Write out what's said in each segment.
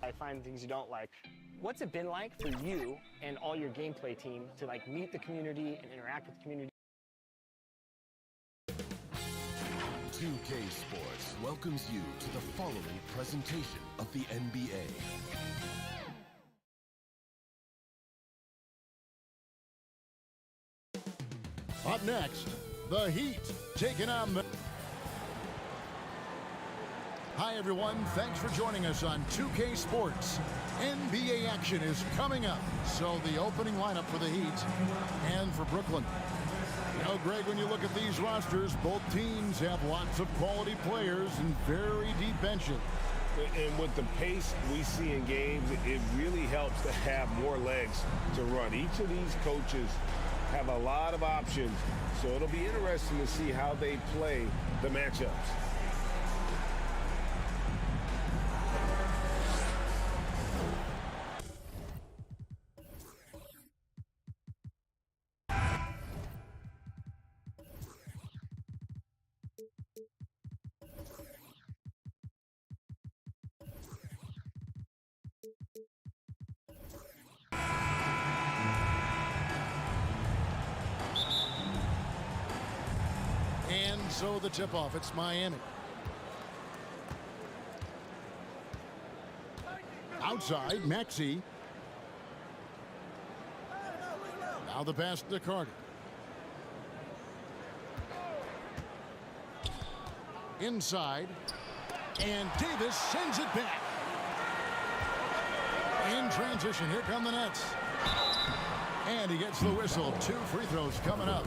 I find things you don't like. What's it been like for you and all your gameplay team to meet the community and interact with the community? 2K Sports welcomes you to the following presentation of the NBA. Up next, the Heat taking on the... Hi, everyone. Thanks for joining us on 2K Sports. NBA action is coming up. So the opening lineup for the Heat and for Brooklyn. You know, Greg, when you look at these rosters, both teams have lots of quality players and very deep benches. And with the pace we see in games, it really helps to have more legs to run. Each of these coaches have a lot of options, so it'll be interesting to see how they play the matchups. And so the tip-off, it's Miami. Outside, Maxey. Now the pass to Carter. Inside. And Davis sends it back. In transition, here come the Nets. And he gets the whistle. 2 free throws coming up.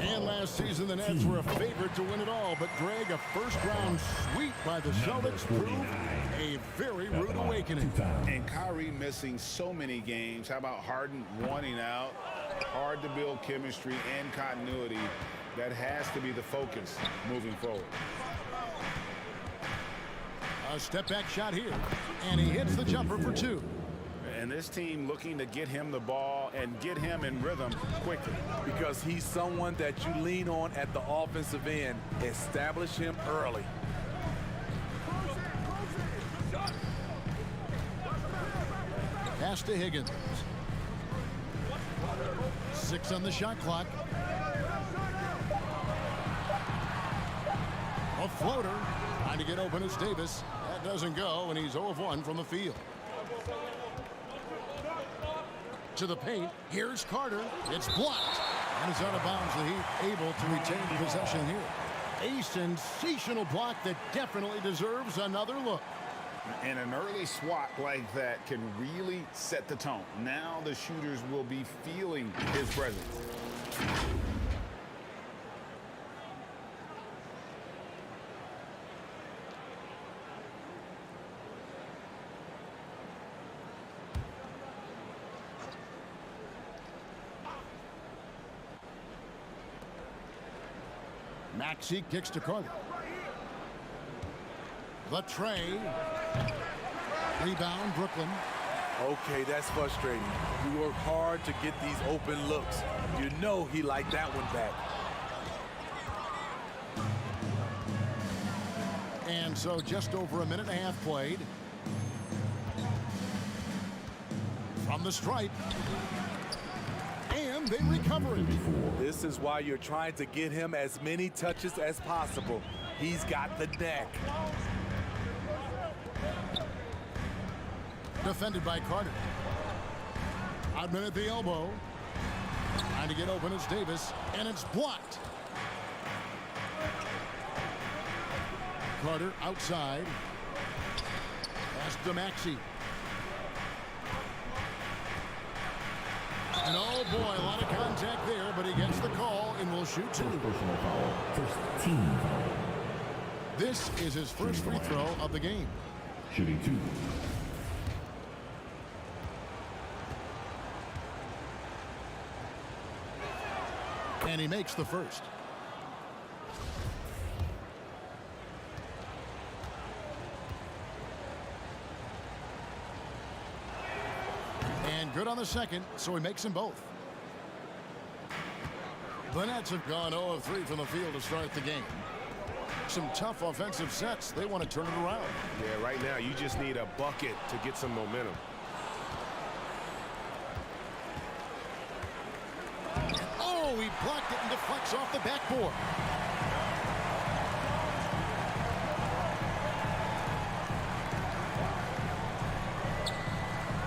And last season, the Nets were a favorite to win it all. But, Greg, a first-round sweep by the Celtics proved a very rude awakening. And Kyrie missing so many games. How about Harden wanting out? Hard to build chemistry and continuity. That has to be the focus moving forward. A step-back shot here. And he hits the jumper for 2. And this team looking to get him the ball and get him in rhythm quickly. Because he's someone that you lean on at the offensive end. Establish him early. Pass to Higgins. 6 on the shot clock. A floater. Trying to get open is Davis. That doesn't go, and he's 0 of 1 from the field. To the paint. Here's Carter. It's blocked. And it's out of bounds. The Heat able to retain possession here. A sensational block that definitely deserves another look. And an early swat like that can really set the tone. Now the shooters will be feeling his presence. Maxey kicks to Carter. The tray. Rebound, Brooklyn. Okay, that's frustrating. You work hard to get these open looks. You know he liked that one back. And so just over a minute and a half played. From the stripe. And they recover it. This is why you're trying to get him as many touches as possible. He's got the neck. Defended by Carter. Oddman at the elbow. Trying to get open, it's Davis, and it's blocked. Carter outside. Pass to Maxey. And oh boy, a lot of contact there, but he gets the call and will shoot two. Personal foul. First team foul. This is his first free throw of the game. Shooting two. And he makes the first. And good on the second, so he makes them both. The Nets have gone 0 of 3 from the field to start the game. Some tough offensive sets. They want to turn it around. Yeah, right now you just need a bucket to get some momentum. Oh, he blocked it and deflects off the backboard.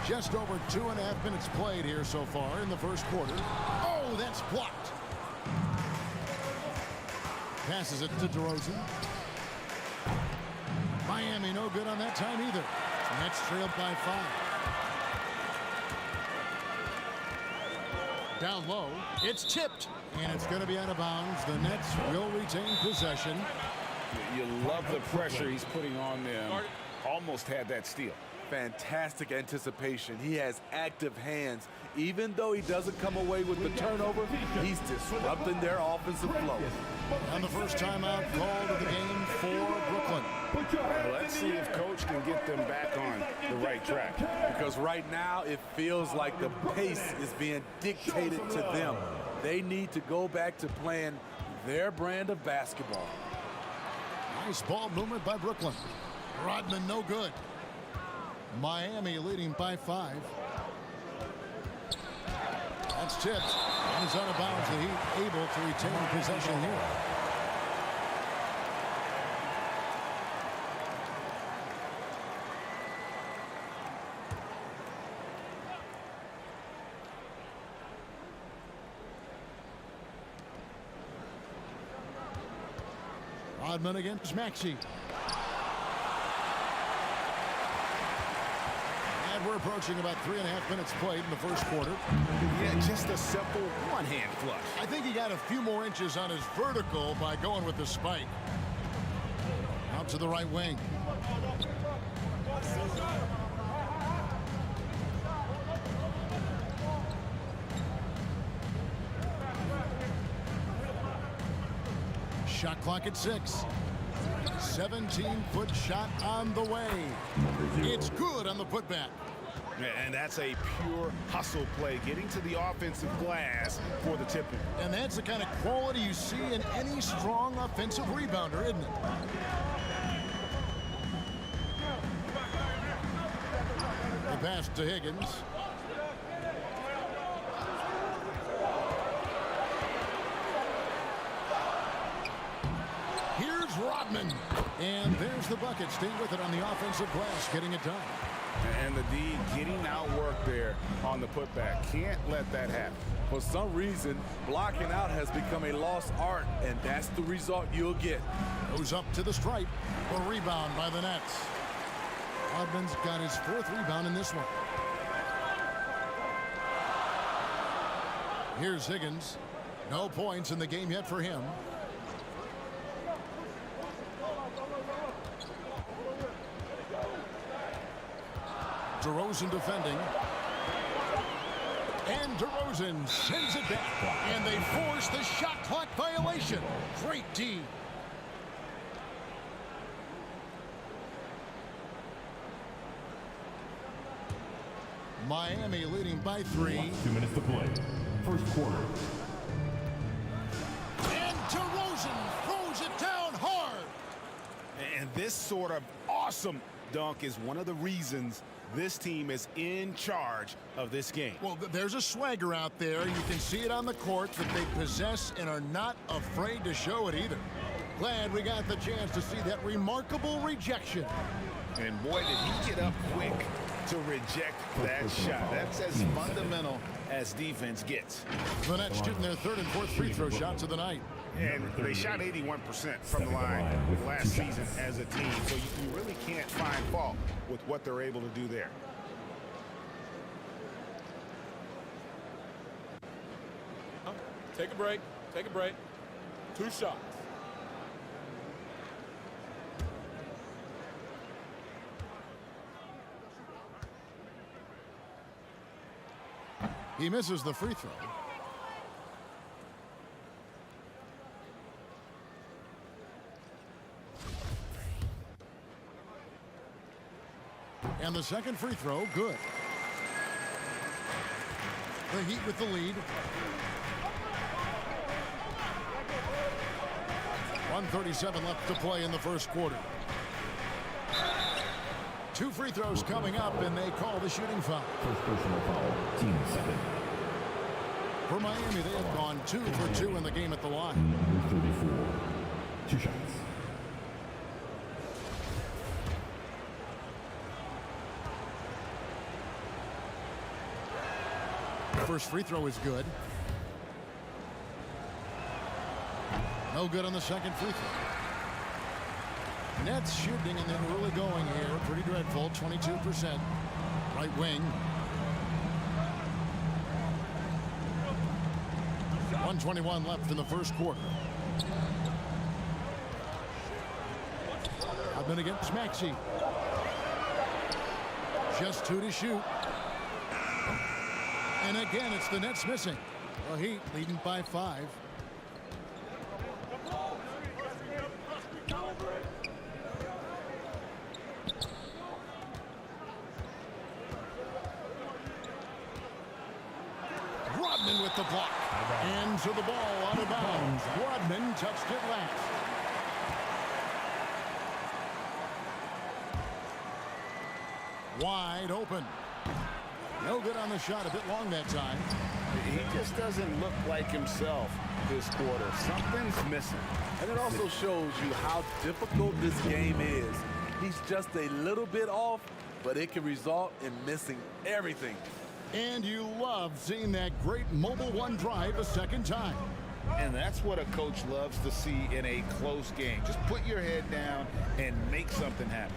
Just over 2.5 minutes played here so far in the first quarter. Oh, that's blocked. Passes it to DeRozan. Miami no good on that time either. Nets trailed by 5. Down low, it's tipped, and it's going to be out of bounds. The Nets will retain possession. You love the pressure he's putting on them. Almost had that steal. Fantastic anticipation. He has active hands. Even though he doesn't come away with the turnover, he's disrupting their offensive flow. And the first timeout called of the game for Brooklyn. Let's see if Coach can get them back on the right track. Because right now it feels like the pace is being dictated to them. They need to go back to playing their brand of basketball. Nice ball movement by Brooklyn. Rodman no good. Miami leading by 5. That's tipped. And it's out of bounds. The Heat able to retain possession here. Rodman against Maxey. We're approaching about 3.5 minutes played in the first quarter. Yeah, just a simple one-hand flush. I think he got a few more inches on his vertical by going with the spike. Out to the right wing. Shot clock at 6. 17-foot shot on the way. It's good on the putback. And that's a pure hustle play, getting to the offensive glass for the tipping. And that's the kind of quality you see in any strong offensive rebounder, isn't it? The pass to Higgins. Here's Rodman. And there's the bucket. Staying with it on the offensive glass, getting it done. And the D getting outwork there on the putback. Can't let that happen. For some reason, blocking out has become a lost art, and that's the result you'll get. Goes up to the stripe. A rebound by the Nets. Rodman's got his 4th rebound in this one. Here's Higgins. No points in the game yet for him. DeRozan defending. And DeRozan sends it back. And they force the shot clock violation. Great D. Miami leading by 3. 2 minutes to play. First quarter. And DeRozan throws it down hard. And this sort of awesome dunk is one of the reasons this team is in charge of this game. Well, there's a swagger out there. You can see it on the court that they possess and are not afraid to show it either. Glad we got the chance to see that remarkable rejection. And boy, did he get up quick to reject that shot. That's as fundamental as defense gets. The Nets shooting their third and fourth free throw shots of the night. And they shot 81% from the line last season as a team, so you really can't find fault with what they're able to do there. Take a break. Take a break. 2 shots. He misses the free throw. And the second free throw, good. The Heat with the lead. 1:37 left to play in the first quarter. 2 free throws coming up, and they call the shooting foul. First personal foul, team 7. For Miami, they have gone 2 for 2 in the game at the line. Number 34. 2 shots. First free throw is good. No good on the second free throw. Nets shooting and then really going here. Pretty dreadful, 22%. Right wing. 1:21 left in the first quarter. Rodman against Maxey. Just 2 to shoot. And again, it's the Nets missing. The Heat leading by 5. Rodman with the block. And to the ball out of bounds. Rodman touched it last. Wide open. No good on the shot, a bit long that time. He just doesn't look like himself this quarter. Something's missing. And it also shows you how difficult this game is. He's just a little bit off, but it can result in missing everything. And you love seeing that great mobile one drive a second time. And that's what a coach loves to see in a close game. Just put your head down and make something happen.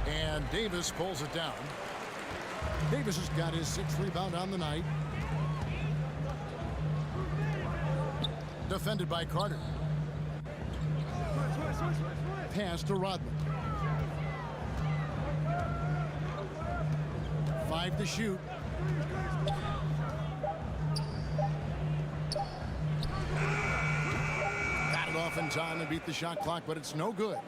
And Davis pulls it down. Davis has got his 6th rebound on the night. Defended by Carter. Pass to Rodman. 5 to shoot. Got it off in time to beat the shot clock, but it's no good.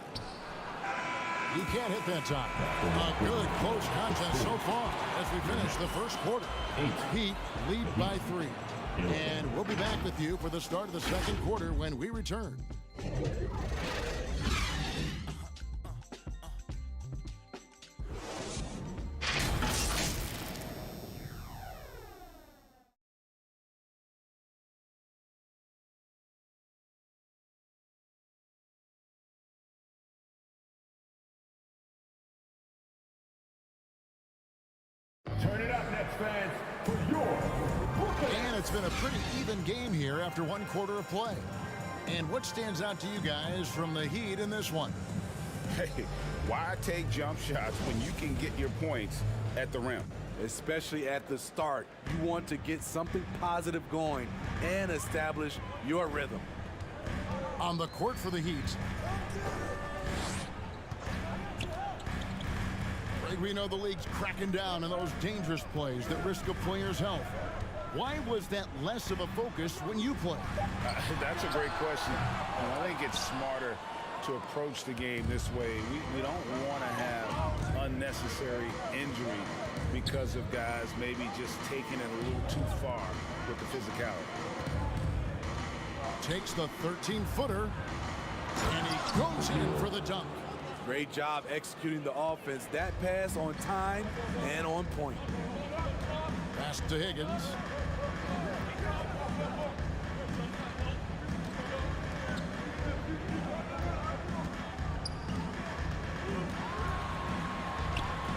He can't hit that time. A good close contest so far as we finish the first quarter. Heat lead by 3. And we'll be back with you for the start of the second quarter when we return. Turn it up, Nets fans, for your Brooklyn. And it's been a pretty even game here after 1 quarter of play. And what stands out to you guys from the Heat in this one? Hey, why take jump shots when you can get your points at the rim? Especially at the start. You want to get something positive going and establish your rhythm. On the court for the Heat. We know the league's cracking down on those dangerous plays that risk a player's health. Why was that less of a focus when you played? That's a great question. And I think it's smarter to approach the game this way. We don't want to have unnecessary injury because of guys maybe just taking it a little too far with the physicality. Takes the 13-footer. And he goes in for the dunk. Great job executing the offense. That pass on time and on point. Pass to Higgins.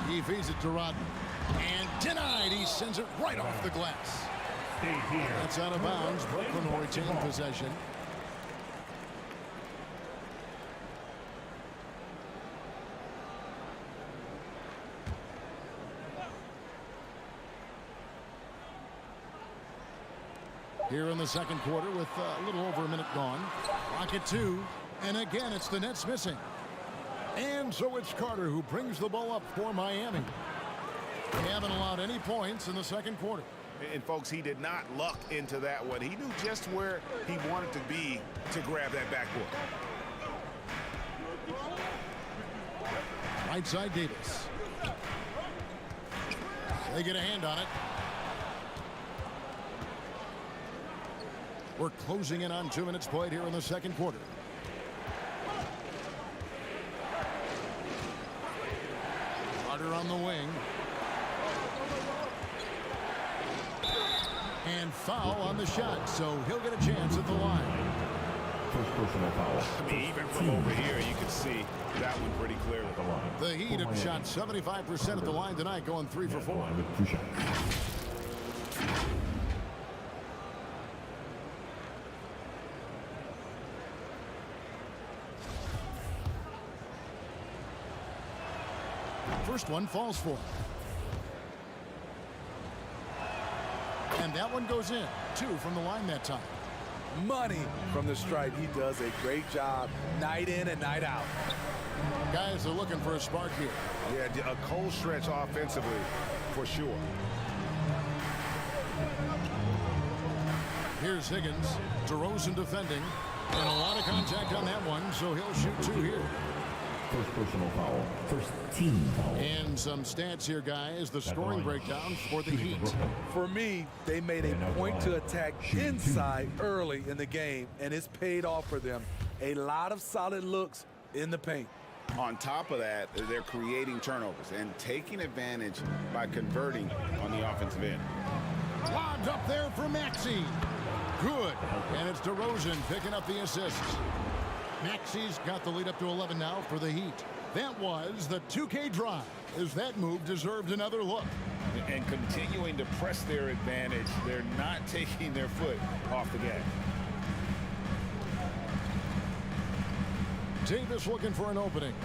He feeds it to Rodman. And denied. He sends it right off the glass. That's out of bounds. Brooklyn will retain possession. Here in the second quarter with a little over a minute gone. Clock at 2. And again, it's the Nets missing. And so it's Carter who brings the ball up for Miami. They haven't allowed any points in the second quarter. And folks, he did not luck into that one. He knew just where he wanted to be to grab that backboard. Right side Davis. They get a hand on it. We're closing in on 2 minutes played here in the second quarter. Carter on the wing. And foul on the shot, so he'll get a chance at the line. First personal foul. I mean, even from over here, you can see that one pretty clearly. The Heat have shot 75% at the line tonight, going 3 for 4. First one falls for him. And that one goes in. 2 from the line that time. Money from the stripe. He does a great job night in and night out. Guys are looking for a spark here. Yeah, a cold stretch offensively for sure. Here's Higgins. DeRozan defending. And a lot of contact on that one, so he'll shoot 2 here. First personal foul. First team foul. And some stats here, guys. The scoring breakdown for the Heat. For me, they made a point to attack inside early in the game, and it's paid off for them. A lot of solid looks in the paint. On top of that, they're creating turnovers and taking advantage by converting on the offensive end. Lobbed up there for Maxey. Good. And it's DeRozan picking up the assists. Maxey's got the lead up to 11 now for the Heat. That was the 2K drive, as that move deserved another look. And continuing to press their advantage, they're not taking their foot off the gas. Davis looking for an opening.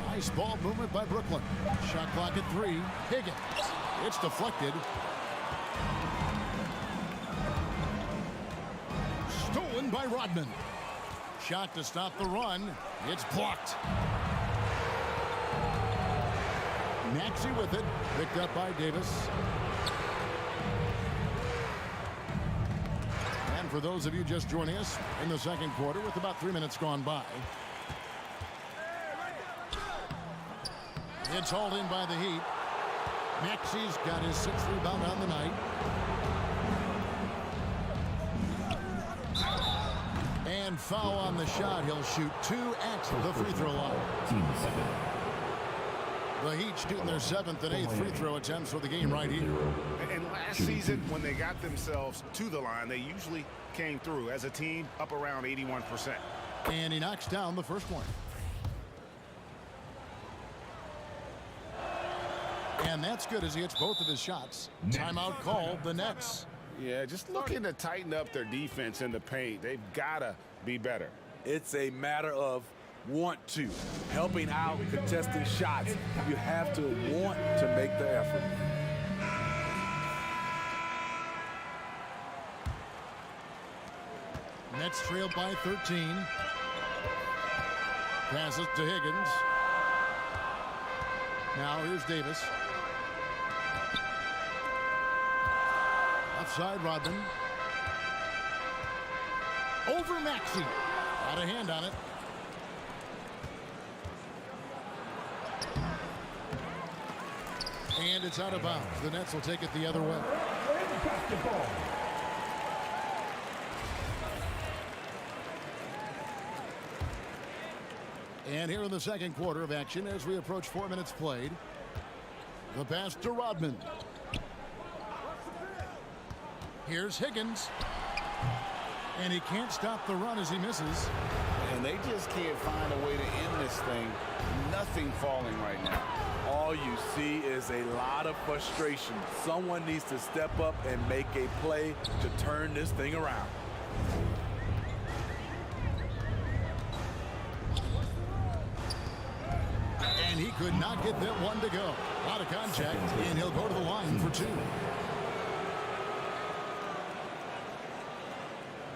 Nice ball movement by Brooklyn. Shot clock at 3. Higgins. It's deflected. Stolen by Rodman. Shot to stop the run. It's blocked. Maxey with it. Picked up by Davis. And for those of you just joining us in the second quarter with about 3 minutes gone by. It's hauled in by the Heat. Maxey's got his 6th rebound on the night. And foul on the shot. He'll shoot 2 at the free throw line. The Heat shooting their 7th and 8th free throw attempts for the game right here. And last season, when they got themselves to the line, they usually came through as a team up around 81%. And he knocks down the first one. And that's good as he hits both of his shots. Timeout called the Nets. Yeah, just looking to tighten up their defense in the paint. They've got to be better. It's a matter of want to. Helping out, contesting shots. You have to want to make the effort. Nets trailed by 13. Passes to Higgins. Now here's Davis. Outside Rodman. Over Maxey. Got a hand on it. And it's out of bounds. The Nets will take it the other way. basketball. And here in the second quarter of action as we approach 4 minutes played. The pass to Rodman. Here's Higgins. And he can't stop the run as he misses. And they just can't find a way to end this thing. Nothing falling right now. All you see is a lot of frustration. Someone needs to step up and make a play to turn this thing around. And he could not get that one to go. Out of contact, and he'll go to the line for two.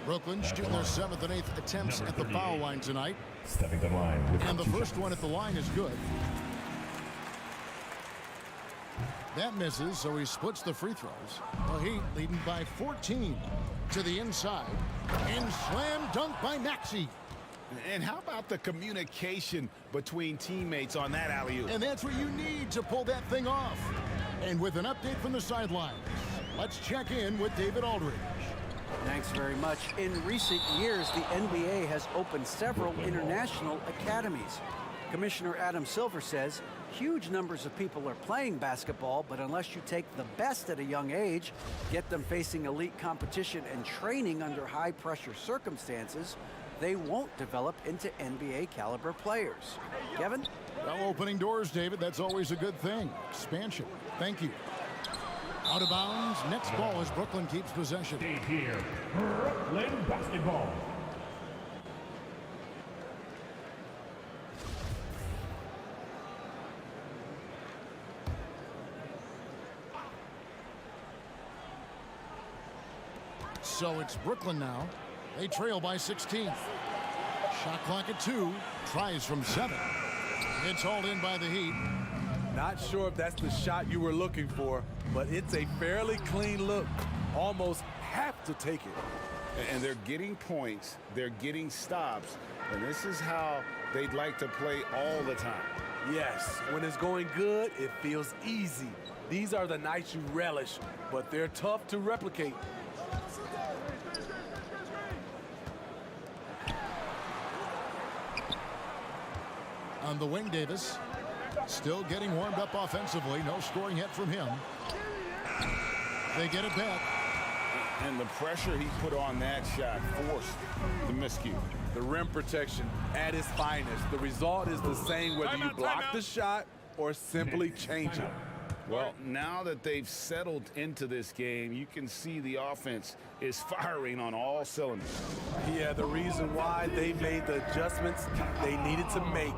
Brooklyn shooting their 7th and 8th attempts at the foul line tonight. Stepping the line with And the first one at the line is good. That misses, so he splits the free throws. The Heat leading by 14 to the inside. And slam dunk by Maxey. And how about the communication between teammates on that alley-oop? And that's what you need to pull that thing off. And with an update from the sidelines, let's check in with David Aldridge. Thanks very much. In recent years, the NBA has opened several international academies. Commissioner Adam Silver says huge numbers of people are playing basketball, but unless you take the best at a young age, get them facing elite competition and training under high-pressure circumstances, they won't develop into NBA caliber players. Kevin? Well, opening doors, David, that's always a good thing. Expansion. Thank you. Out of bounds. Next ball as Brooklyn keeps possession. Stay here. Brooklyn basketball. So it's Brooklyn now. They trail by 16. Shot clock at 2. Tries from 7. It's hauled in by the Heat. Not sure if that's the shot you were looking for, but it's a fairly clean look. Almost have to take it. And they're getting points, they're getting stops, and this is how they'd like to play all the time. Yes, when it's going good, it feels easy. These are the nights you relish, but they're tough to replicate. On the wing, Davis. Still getting warmed up offensively. No scoring yet from him. They get it back. And the pressure he put on that shot forced the miscue. The rim protection at its finest. The result is the same whether you block the shot or simply change it. Well, now that they've settled into this game, you can see the offense is firing on all cylinders. Yeah, the reason why they made the adjustments they needed to make.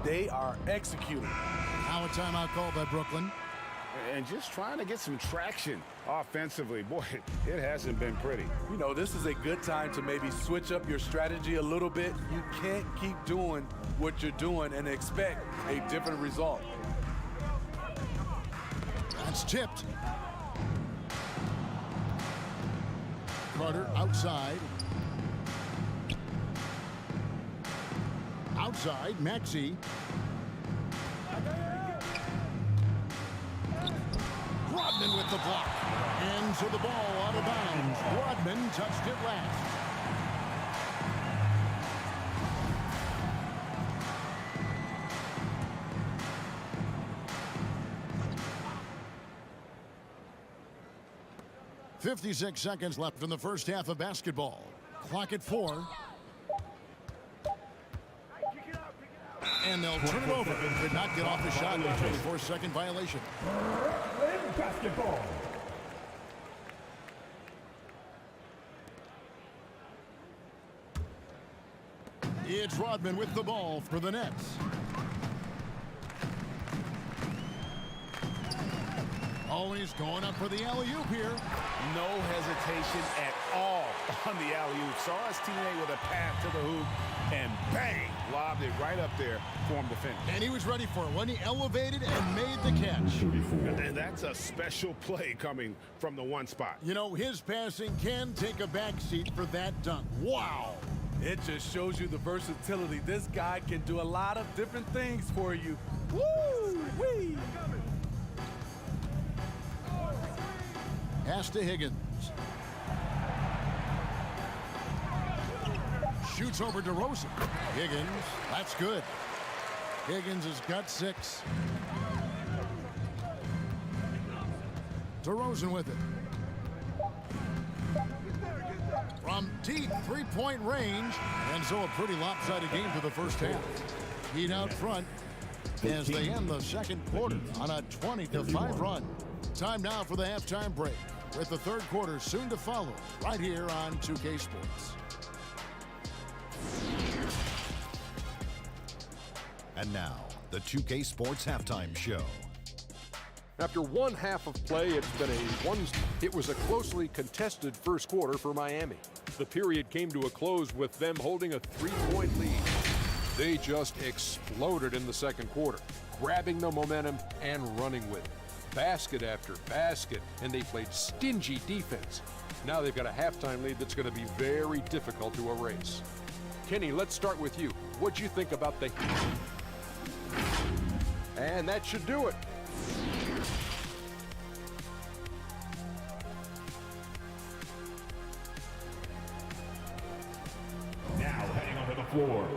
They are executing. Now a timeout call by Brooklyn. And just trying to get some traction offensively. Boy, it hasn't been pretty. You know, this is a good time to maybe switch up your strategy a little bit. You can't keep doing what you're doing and expect a different result. That's tipped. Carter outside. Outside, Maxey. Rodman with the block. And so the ball out of bounds. Rodman touched it last. .56 seconds left in the first half of basketball. Clock at 4. And they'll turn it over. Could not get off the shot. 24-second violation. Brooklyn basketball. It's Rodman with the ball for the Nets. Oh, he's going up for the alley-oop here. No hesitation at all on the alley-oop. Saw his teammate with a pass to the hoop, and bang, lobbed it right up there for him to finish. And he was ready for it when he elevated and made the catch. And that's a special play coming from the one spot. You know, his passing can take a backseat for that dunk. Wow. It just shows you the versatility. This guy can do a lot of different things for you. Woo-wee! Pass to Higgins. Shoots over DeRozan. Higgins, that's good. Higgins has got 6. DeRozan with it. From deep three-point range, and so a pretty lopsided game for the first half. Heat out front as they end the second quarter on a 20-5 run. Time now for the halftime break, with the third quarter soon to follow right here on 2K Sports. And now, the 2K Sports Halftime Show. After one half of play, it was a closely contested first quarter for Miami. The period came to a close with them holding a 3-point lead. They just exploded in the second quarter, grabbing the momentum and running with it. Basket after basket, and they played stingy defense. Now they've got a halftime lead that's going to be very difficult to erase. Kenny, let's start with you. What'd you think about the Heat? And that should do it. Now heading onto the floor,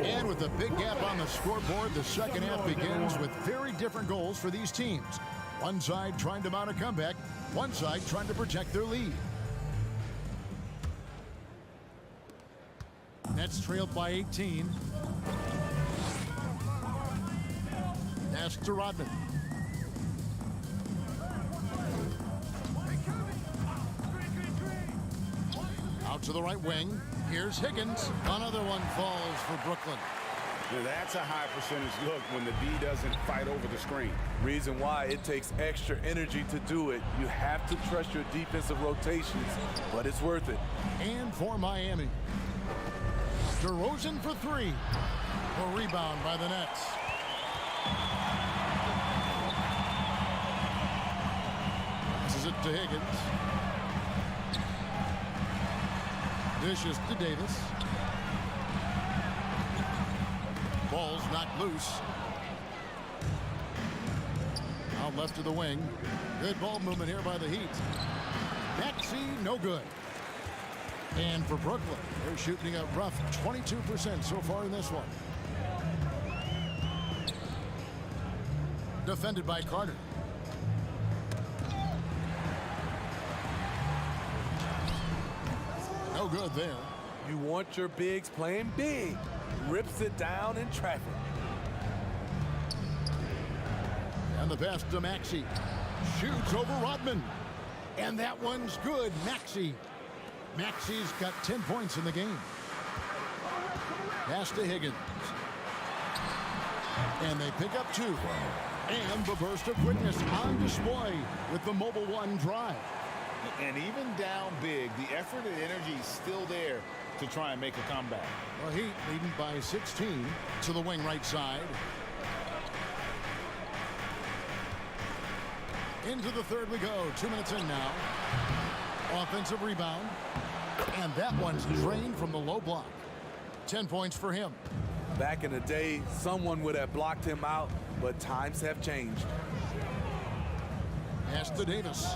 And with a big gap on the scoreboard, the second half begins with very different goals for these teams. One side trying to mount a comeback, one side trying to protect their lead. Nets trailed by 18. Pass to Rodman. Out to the right wing. Here's Higgins. Another one falls for Brooklyn. Now that's a high percentage look when the D doesn't fight over the screen. Reason why it takes extra energy to do it. You have to trust your defensive rotations, but it's worth it. And for Miami, DeRozan for 3. A rebound by the Nets. Passes it to Higgins. Dishes to Davis. Ball's knocked loose. Out left to the wing. Good ball movement here by the Heat. Maxey, no good. And for Brooklyn, they're shooting a rough 22% so far in this one. Defended by Carter. No good there. You want your bigs playing big. Rips it down in traffic. And the pass to Maxey. Shoots over Rodman. And that one's good. Maxey. Maxey's got 10 points in the game. Pass to Higgins. And they pick up 2. And the burst of quickness on display with the Mobile One drive. And even down big, the effort and energy is still there to try and make a comeback. Well, Heat leading by 16 to the wing right side. Into the third we go. 2 minutes in now. Offensive rebound. And that one's drained from the low block. 10 points for him. Back in the day, someone would have blocked him out, but times have changed. Pass to Davis.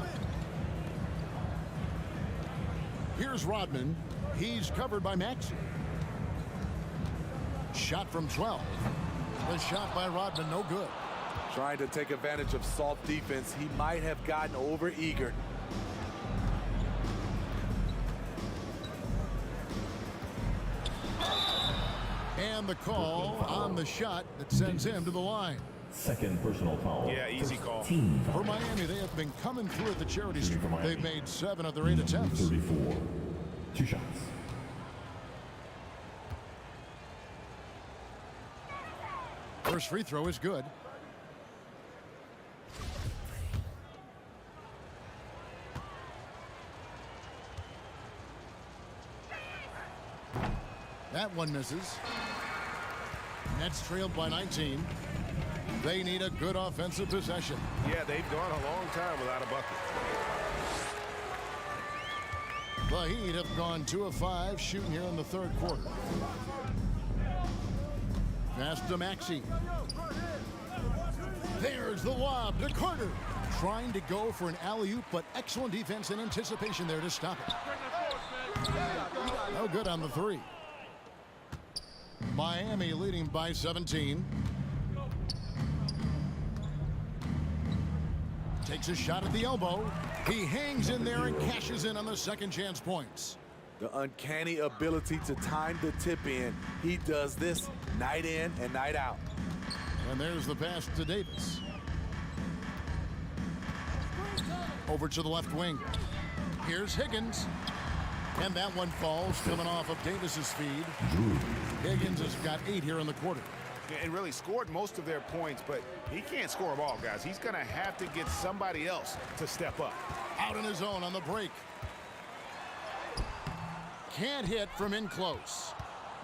Here's Rodman. He's covered by Maxey. Shot from 12. The shot by Rodman, no good. Trying to take advantage of soft defense, he might have gotten over eager. And the call on the shot that sends him to the line. second personal foul. Yeah, easy call. For Miami, they have been coming through at the charity stripe. They've made 7 of their 8 attempts. 34. 2 shots. First free throw is good. That one misses. Nets trailed by 19. They need a good offensive possession. Yeah, they've gone a long time without a bucket. The Heat have gone 2 of 5 shooting here in the third quarter. Pass to Maxey. There's the lob to Carter. Trying to go for an alley-oop, but excellent defense and anticipation there to stop it. No good on the three. Miami leading by 17. Takes a shot at the elbow. He hangs in there and cashes in on the second chance points. The uncanny ability to time the tip in. He does this night in and night out. And there's the pass to Davis. Over to the left wing. Here's Higgins. And that one falls, coming off of Davis's feed. Higgins has got 8 here in the quarter. And really scored most of their points, but he can't score them all, guys. He's going to have to get somebody else to step up. Out on his own on the break. Can't hit from in close.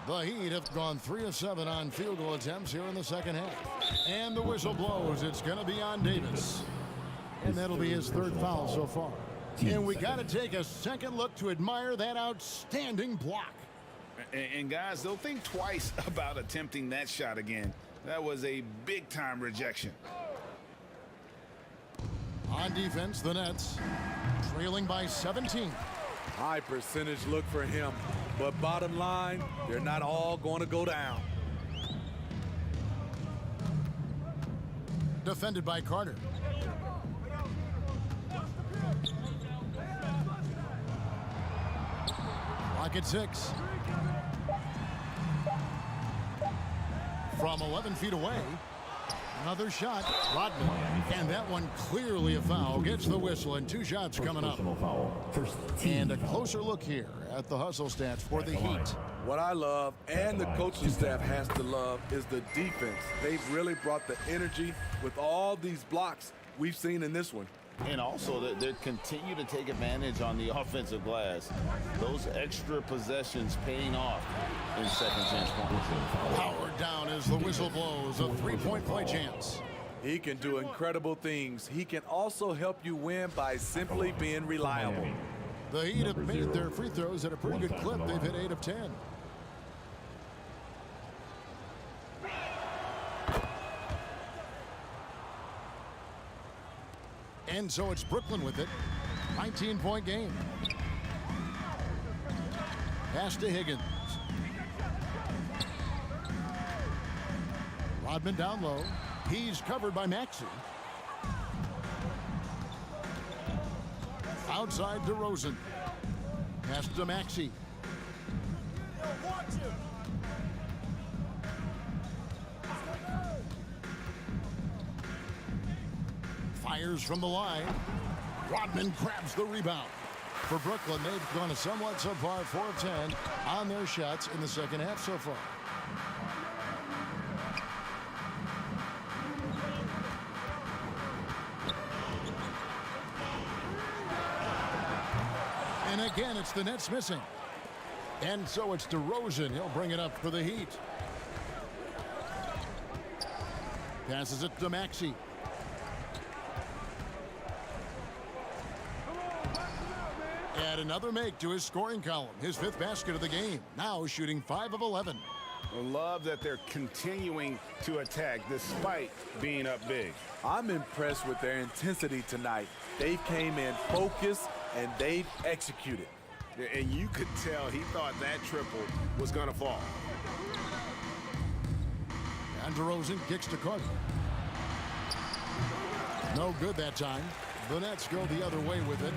The Heat have gone 3 of 7 on field goal attempts here in the second half. And the whistle blows. It's going to be on Davis. And that'll be his 3rd foul so far. And we got to take a second look to admire that outstanding block. And guys, they'll think twice about attempting that shot again. That was a big-time rejection. On defense, the Nets trailing by 17. High percentage look for him. But bottom line, they're not all going to go down. Defended by Carter. Lock at 6. From 11 feet away. Another shot. Rodman. And that one clearly a foul. Gets the whistle and 2 shots coming up. And a closer look here at the hustle stats for the Heat. What I love, and the coaching staff has to love, is the defense. They've really brought the energy with all these blocks we've seen in this one. And also, they continue to take advantage on the offensive glass. Those extra possessions paying off in second chance points. Powered down as the whistle blows. A 3-point play chance. He can do incredible things. He can also help you win by simply being reliable. The Heat have made their free throws at a pretty good clip. They've hit 8 of 10. And so it's Brooklyn with it. 19-point game. Pass to Higgins. Rodman down low. He's covered by Maxey. Outside to Rosen. Pass to Maxey. Fires from the line. Rodman grabs the rebound. For Brooklyn, they've gone a somewhat subpar 4 of 10 on their shots in the second half so far. And again, it's the Nets missing. And so it's DeRozan. He'll bring it up for the Heat. Passes it to Maxey. Add another make to his scoring column. His 5th basket of the game. Now shooting 5 of 11. I love that they're continuing to attack despite being up big. I'm impressed with their intensity tonight. They came in focused and they've executed. And you could tell he thought that triple was going to fall. And DeRozan kicks to Carter. No good that time. The Nets go the other way with it.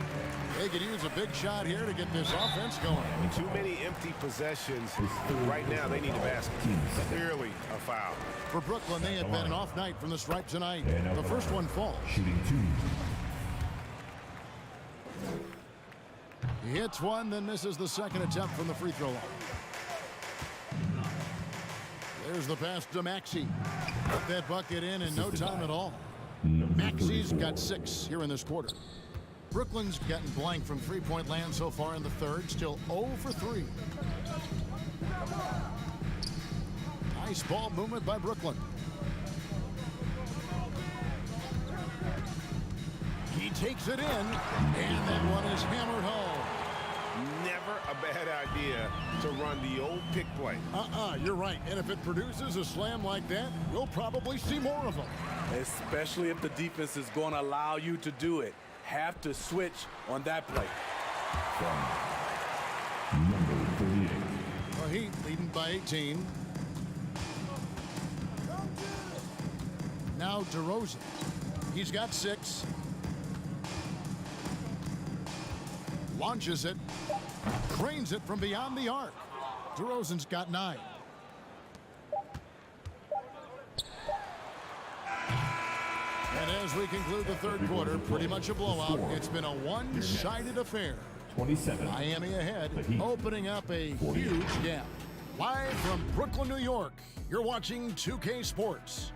They could use a big shot here to get this offense going. Too many empty possessions. Right now, they need a basket. Clearly a foul. For Brooklyn, they have been an off night from the stripe tonight. The first one falls. Shooting 2. He hits one, then misses the second attempt from the free throw line. There's the pass to Maxey. Put that bucket in no time at all. Maxey's got 6 here in this quarter. Brooklyn's gotten blank from three-point land so far in the third. Still 0 for 3. Nice ball movement by Brooklyn. He takes it in, and that one is hammered home. Never a bad idea to run the old pick play. You're right. And if it produces a slam like that, we'll probably see more of them. Especially if the defense is going to allow you to do it. Have to switch on that play. Number 38. The Heat leading by 18. Now DeRozan. He's got 6. Launches it. Cranes it from beyond the arc. DeRozan's got 9. And as we conclude the third quarter, pretty much a blowout. It's been a one-sided affair. 27. Miami ahead, opening up a huge gap. Live from Brooklyn, New York, you're watching 2K Sports.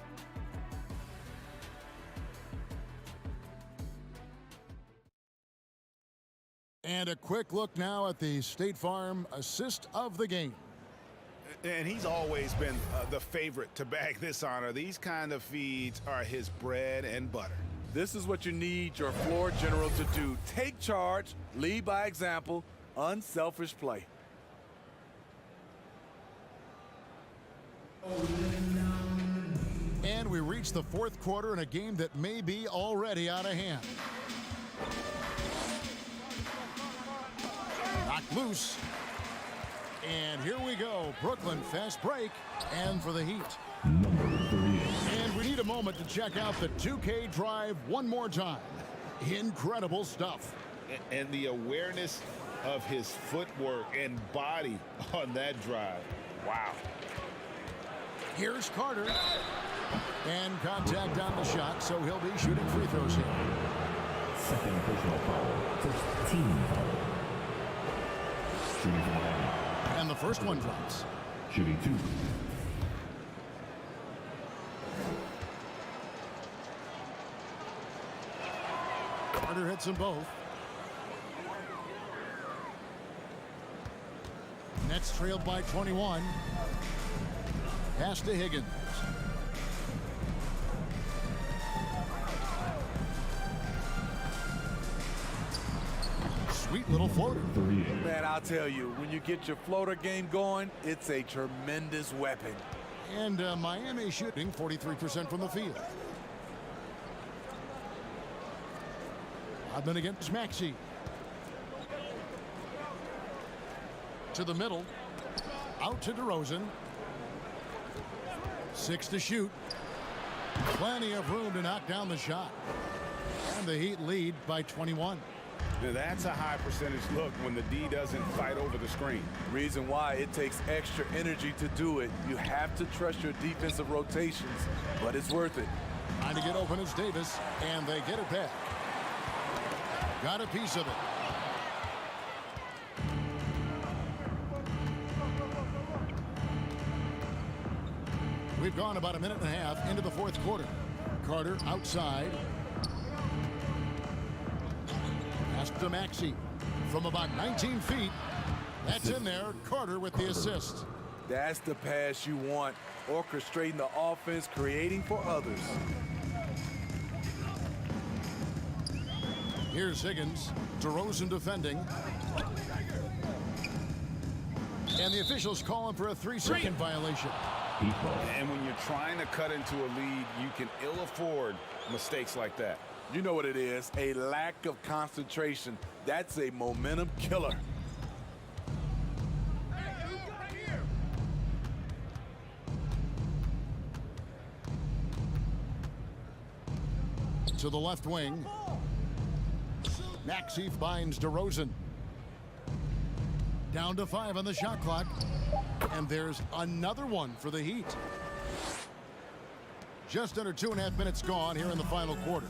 And a quick look now at the State Farm assist of the game. And he's always been the favorite to bag this honor. These kind of feeds are his bread and butter. This is what you need your floor general to do. Take charge, lead by example, unselfish play. And we reach the fourth quarter in a game that may be already out of hand. Knocked loose. And here we go. Brooklyn fast break. And for the Heat. Number 38. And we need a moment to check out the 2K drive one more time. Incredible stuff. And the awareness of his footwork and body on that drive. Wow. Here's Carter. And contact on the shot, so he'll be shooting free throws here. Second personal foul. First team foul. Shooting from the line. And the first one drops. Shooting 2. Carter hits them both. Nets trailed by 21. Pass to Higgins. Sweet little floater. Man, I'll tell you, when you get your floater game going, it's a tremendous weapon. And Miami shooting 43% from the field. I've been against Maxey. To the middle. Out to DeRozan. 6 to shoot. Plenty of room to knock down the shot. And the Heat lead by 21. Now that's a high percentage look when the D doesn't fight over the screen. Reason why it takes extra energy to do it. You have to trust your defensive rotations, but it's worth it. Trying to get open is Davis, and they get it back. Got a piece of it. We've gone about a minute and a half into the fourth quarter. Carter outside. Pass to Maxey from about 19 feet. That's in there. Carter with the assist. That's the pass you want. Orchestrating the offense, creating for others. Here's Higgins. DeRozan defending. And the officials calling for a 3-second violation. And when you're trying to cut into a lead, you can ill afford mistakes like that. You know what it is, a lack of concentration. That's a momentum killer. To the left wing. Maxey finds DeRozan. Down to 5 on the shot clock. And there's another one for the Heat. Just under 2.5 minutes gone here in the final quarter.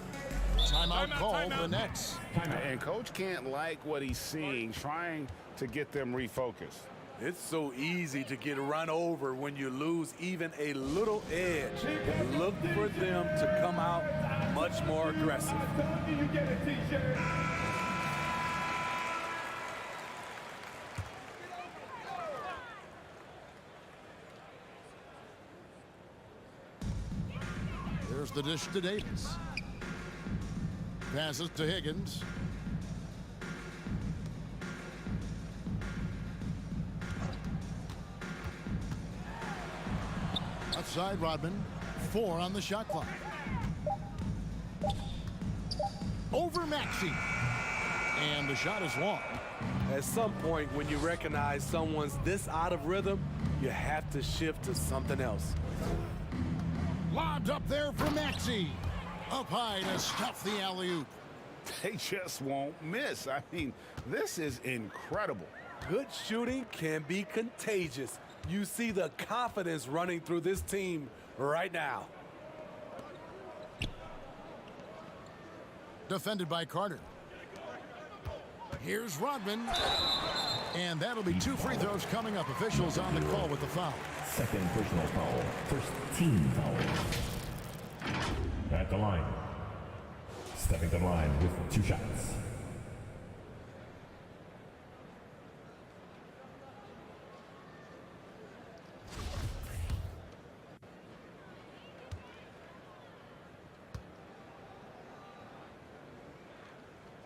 Timeout call for the Nets. And coach can't like what he's seeing, trying to get them refocused. It's so easy to get run over when you lose even a little edge. Look for them to come out much more aggressive. There's the dish to Davis. Passes to Higgins. left side, Rodman. 4 on the shot clock. Over Maxey. And the shot is long. At some point, when you recognize someone's this out of rhythm, you have to shift to something else. Lobbed up there for Maxey. Up high to stuff the alley-oop. They just won't miss. I mean, this is incredible. Good shooting can be contagious. You see the confidence running through this team right now. Defended by Carter. Here's Rodman. And that'll be 2 free throws coming up. Officials on the call with the foul. Second personal foul. First team foul. At the line. Stepping to the line with 2 shots.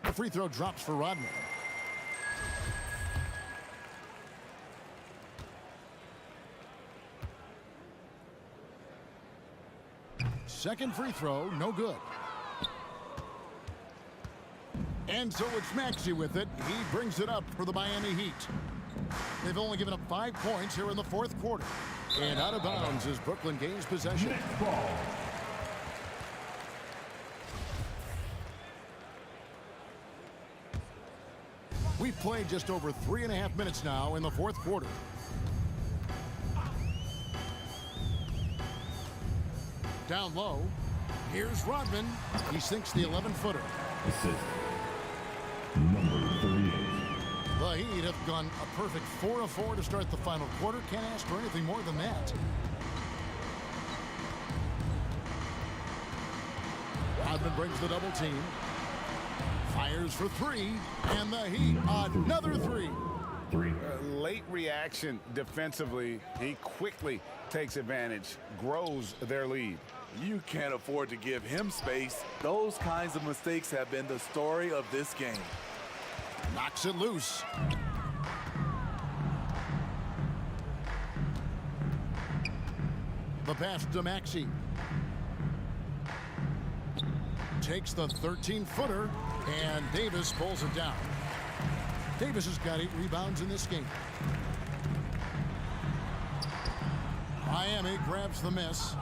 The free throw drops for Rodman. Second free throw, no good. And so it's Maxey with it. He brings it up for the Miami Heat. They've only given up 5 points here in the 4th quarter. And out of bounds as Brooklyn gains possession. Next ball. We've played just over 3.5 minutes now in the 4th quarter. Down low. Here's Rodman. He sinks the 11-footer. Assist. Number 38. The Heat have gone a perfect 4 of 4 to start the final quarter. Can't ask for anything more than that. Rodman brings the double team. Fires for 3. And the Heat, another 3. Late reaction defensively. He quickly takes advantage, grows their lead. You can't afford to give him space. Those kinds of mistakes have been the story of this game. Knocks it loose. The pass to Maxey. Takes the 13-footer, and Davis pulls it down. Davis has got 8 rebounds in this game. Miami grabs the miss.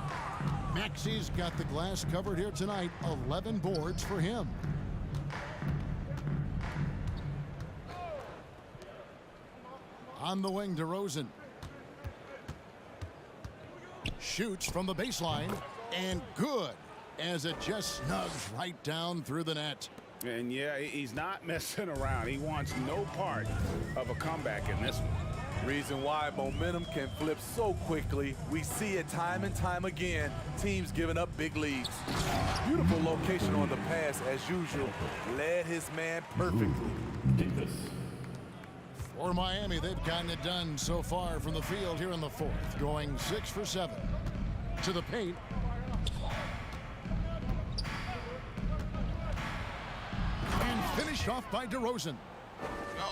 Maxey's got the glass covered here tonight. 11 boards for him. On the wing, DeRozan. Shoots from the baseline, and good, as it just snugs right down through the net. And yeah, he's not messing around. He wants no part of a comeback in this one. Reason why momentum can flip so quickly. We see it time and time again. Teams giving up big leads. Beautiful location on the pass as usual. Led his man perfectly. Davis. For Miami, they've gotten it done so far from the field here in the 4th, going 6 for 7. To the paint. And finished off by DeRozan.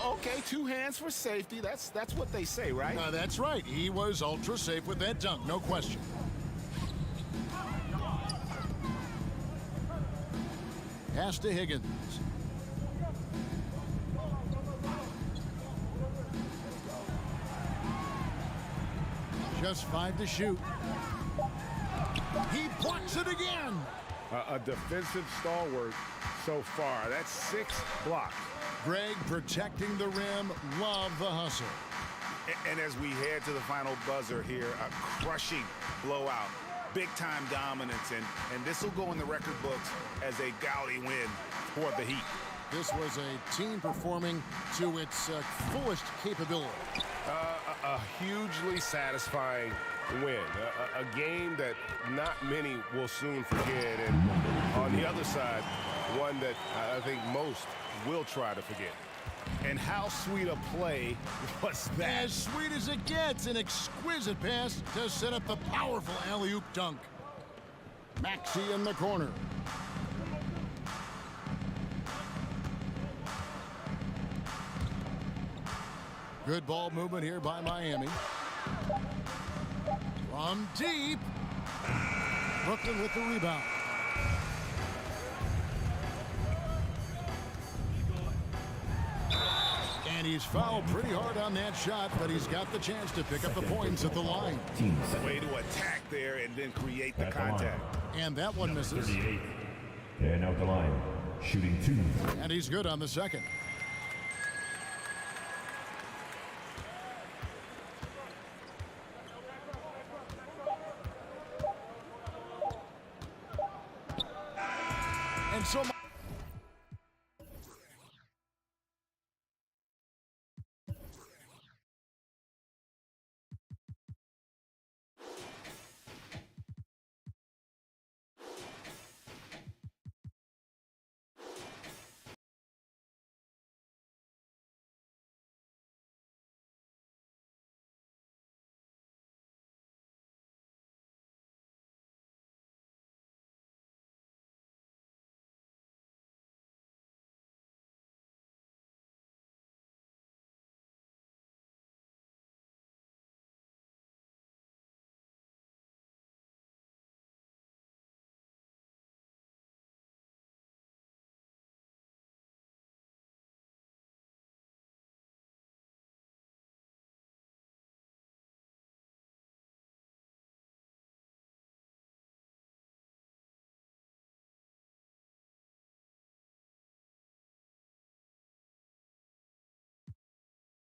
Okay, 2 hands for safety. That's what they say, right? That's right. He was ultra safe with that dunk, no question. Pass to Higgins. Just 5 to shoot. He blocks it again. A defensive stalwart so far. That's 6 blocks. Greg protecting the rim. Love the hustle. And as we head to the final buzzer here, a crushing blowout. Big-time dominance, and this will go in the record books as a gaudy win for the Heat. This was a team performing to its fullest capability. A hugely satisfying win. A game that not many will soon forget. And on the other side, one that I think most will try to forget. And how sweet a play was that? As sweet as it gets, an exquisite pass to set up the powerful alley-oop dunk. Maxey in the corner. Good ball movement here by Miami. From deep, Brooklyn with the rebound. And he's fouled pretty hard on that shot, but he's got the chance to pick up the points at the line. Way to attack there and then create the At the contact. And that one misses. 38. And out the line, shooting 2. And he's good on the second. And so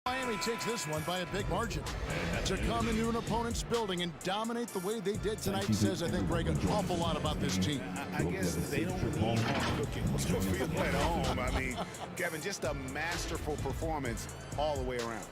Miami takes this one by a big margin. To come into an opponent's building and dominate the way they did tonight says, I think, Greg, an awful lot about this team. I guess they don't need home cooking to feel at home. I mean, Kevin, just a masterful performance all the way around.